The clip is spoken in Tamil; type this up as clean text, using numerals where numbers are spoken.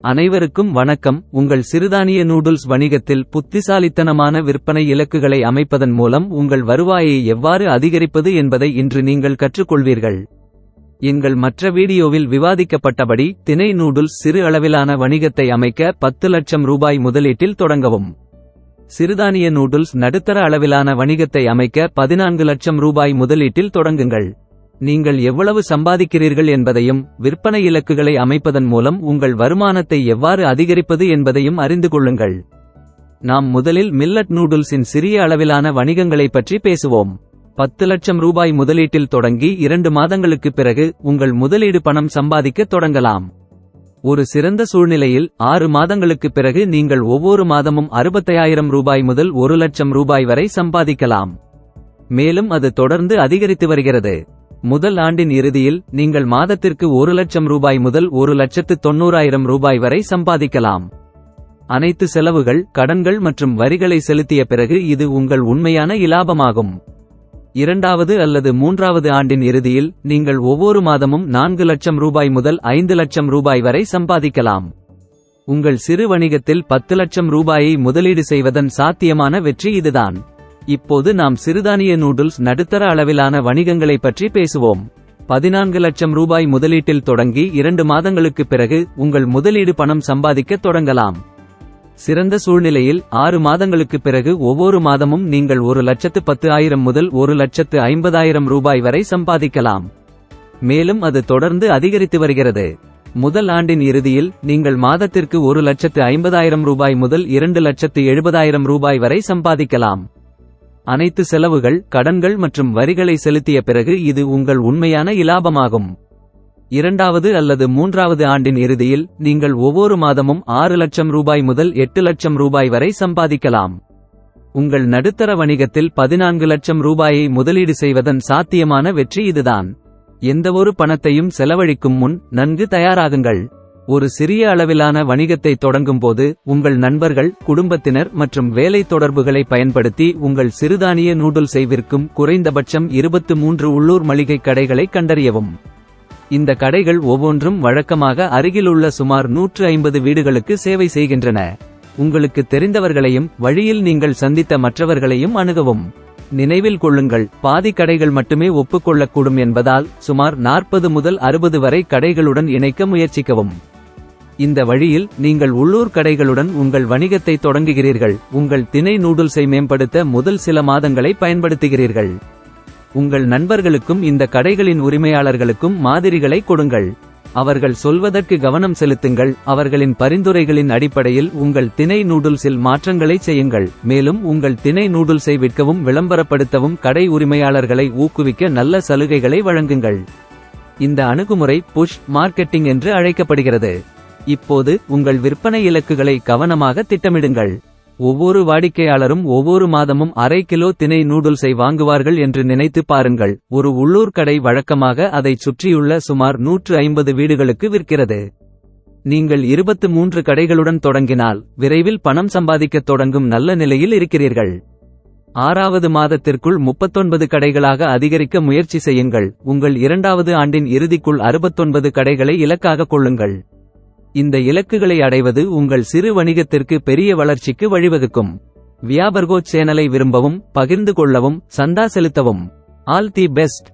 அனைவருக்கும் வணக்கம். உங்கள் சிறுதானிய நூடுல்ஸ் வணிகத்தில் புத்திசாலித்தனமான விற்பனை இலக்குகளை அமைப்பதன் மூலம் உங்கள் வருவாயை எவ்வாறு அதிகரிப்பது என்பதை இன்று நீங்கள் கற்றுக்கொள்வீர்கள். எங்கள் மற்ற வீடியோவில் விவாதிக்கப்பட்டபடி திணை நூடுல்ஸ் சிறு அளவிலான வணிகத்தை அமைக்க 10 லட்சம் ரூபாய் முதலீட்டில் தொடங்கவும். சிறுதானிய நூடுல்ஸ் நடுத்தர அளவிலான வணிகத்தை அமைக்க 14 லட்சம் ரூபாய் முதலீட்டில் தொடங்குங்கள். நீங்கள் எவ்வளவு சம்பாதிக்கிறீர்கள் என்பதையும் விற்பனை இலக்குகளை அமைப்பதன் மூலம் உங்கள் வருமானத்தை எவ்வாறு அதிகரிப்பது என்பதையும் அறிந்து கொள்ளுங்கள். நாம் முதலில் மில்லட் நூடுல்ஸின் சிறிய அளவிலான வணிகங்களைப் பற்றி பேசுவோம். 10 லட்சம் ரூபாய் முதலீட்டில் தொடங்கி 2 மாதங்களுக்குப் பிறகு உங்கள் முதலீடு பணம் சம்பாதிக்க தொடங்கலாம். ஒரு சிறந்த சூழ்நிலையில் 6 மாதங்களுக்குப் பிறகு நீங்கள் ஒவ்வொரு மாதமும் 65,000 ரூபாய் முதல் 1 லட்சம் ரூபாய் வரை சம்பாதிக்கலாம். மேலும் அது தொடர்ந்து அதிகரித்து வருகிறது. முதல் ஆண்டின் இறுதியில் நீங்கள் மாதத்திற்கு 1 லட்சம் ரூபாய் முதல் 1,90,000 ரூபாய் வரை சம்பாதிக்கலாம். அனைத்து செலவுகள், கடன்கள் மற்றும் வரிகளை செலுத்திய பிறகு இது உங்கள் உண்மையான இலாபமாகும். இரண்டாவது அல்லது மூன்றாவது ஆண்டின் இறுதியில் நீங்கள் ஒவ்வொரு மாதமும் 4 லட்சம் ரூபாய் முதல் 5 லட்சம் ரூபாய் வரை சம்பாதிக்கலாம். உங்கள் சிறு வணிகத்தில் 10 லட்சம் ரூபாயை முதலீடு செய்வதன் சாத்தியமான வெற்றி இதுதான். இப்போது நாம் சிறுதானிய நூடுல்ஸ் நடுத்தர அளவிலான வணிகங்களைப் பற்றி பேசுவோம். 14 லட்சம் ரூபாய் முதலீட்டில் தொடங்கி 2 மாதங்களுக்குப் பிறகு உங்கள் முதலீடு பணம் சம்பாதிக்க தொடங்கலாம். சிறந்த சூழ்நிலையில் 6 மாதங்களுக்குப் பிறகு ஒவ்வொரு மாதமும் நீங்கள் 1,10,000 முதல் 1,50,000 ரூபாய் வரை சம்பாதிக்கலாம். மேலும் அது தொடர்ந்து அதிகரித்து வருகிறது. முதல் ஆண்டின் இறுதியில் நீங்கள் மாதத்திற்கு 1,50,000 ரூபாய் முதல் 2,70,000 ரூபாய் வரை சம்பாதிக்கலாம். அனைத்து செலவுகள், கடன்கள் மற்றும் வரிகளை செலுத்திய பிறகு இது உங்கள் உண்மையான இலாபமாகும். இரண்டாவது அல்லது மூன்றாவது ஆண்டின் இறுதியில் நீங்கள் ஒவ்வொரு மாதமும் 6 லட்சம் ரூபாய் முதல் 8 லட்சம் ரூபாய் வரை சம்பாதிக்கலாம். உங்கள் நடுத்தர வணிகத்தில் 14 லட்சம் ரூபாயை முதலீடு செய்வதன் சாத்தியமான வெற்றி இதுதான். எந்தவொரு பணத்தையும் செலவழிக்கும் முன் நன்கு தயாராகுங்கள். ஒரு சிறிய அளவிலான வணிகத்தை தொடங்கும்போது உங்கள் நண்பர்கள், குடும்பத்தினர் மற்றும் வேலை தொடர்புகளை பயன்படுத்தி உங்கள் சிறுதானிய நூடுல்ஸை விற்கும் குறைந்தபட்சம் 23 உள்ளூர் மளிகை கடைகளை கண்டறியவும். இந்த கடைகள் ஒவ்வொன்றும் வழக்கமாக அருகிலுள்ள சுமார் 150 வீடுகளுக்கு சேவை செய்கின்றன. உங்களுக்கு தெரிந்தவர்களையும் வழியில் நீங்கள் சந்தித்த மற்றவர்களையும் அணுகவும். நினைவில் கொள்ளுங்கள், பாதி கடைகள் மட்டுமே ஒப்புக்கொள்ளக்கூடும் என்பதால் சுமார் 40 முதல் 60 வரை கடைகளுடன் இணைக்க முயற்சிக்கவும். இந்த வழியில் நீங்கள் உள்ளூர் கடைகளுடன் உங்கள் வணிகத்தை தொடங்குகிறீர்கள். உங்கள் திணை நூடுல்ஸை மேம்படுத்த முதல் சில மாதங்களை பயன்படுத்துகிறீர்கள். உங்கள் நண்பர்களுக்கும் இந்த கடைகளின் உரிமையாளர்களுக்கும் மாதிரிகளை கொடுங்கள். அவர்கள் சொல்வதற்கு கவனம் செலுத்துங்கள். அவர்களின் பரிந்துரைகளின் அடிப்படையில் உங்கள் திணை நூடுல்ஸில் மாற்றங்களை செய்யுங்கள். மேலும் உங்கள் திணை நூடுல்ஸை விற்கவும் விளம்பரப்படுத்தவும் கடை உரிமையாளர்களை ஊக்குவிக்க நல்ல சலுகைகளை வழங்குங்கள். இந்த அணுகுமுறை புஷ் மார்க்கெட்டிங் என்று அழைக்கப்படுகிறது. இப்போது உங்கள் விற்பனை இலக்குகளை கவனமாக திட்டமிடுங்கள். ஒவ்வொரு வாடிக்கையாளரும் ஒவ்வொரு மாதமும் அரை கிலோ திணை நூடுல்ஸை வாங்குவார்கள் என்று நினைத்து பாருங்கள். ஒரு உள்ளூர் கடை வழக்கமாக அதைச் சுற்றியுள்ள சுமார் 150 வீடுகளுக்கு விற்கிறது. நீங்கள் 23 கடைகளுடன் தொடங்கினால் விரைவில் பணம் சம்பாதிக்கத் தொடங்கும் நல்ல நிலையில் இருக்கிறீர்கள். 6வது மாதத்திற்குள் 39 கடைகளாக அதிகரிக்க முயற்சி செய்யுங்கள். உங்கள் 2வது ஆண்டின் இறுதிக்குள் 69 கடைகளை இலக்காக கொள்ளுங்கள். இந்த இலக்குகளை அடைவது உங்கள் சிறு வணிகத்திற்கு பெரிய வளர்ச்சிக்கு வழிவகுக்கும். வியாபர்கோ சேனலை விரும்பவும், பகிர்ந்து கொள்ளவும், சந்தா செலுத்தவும். All the best.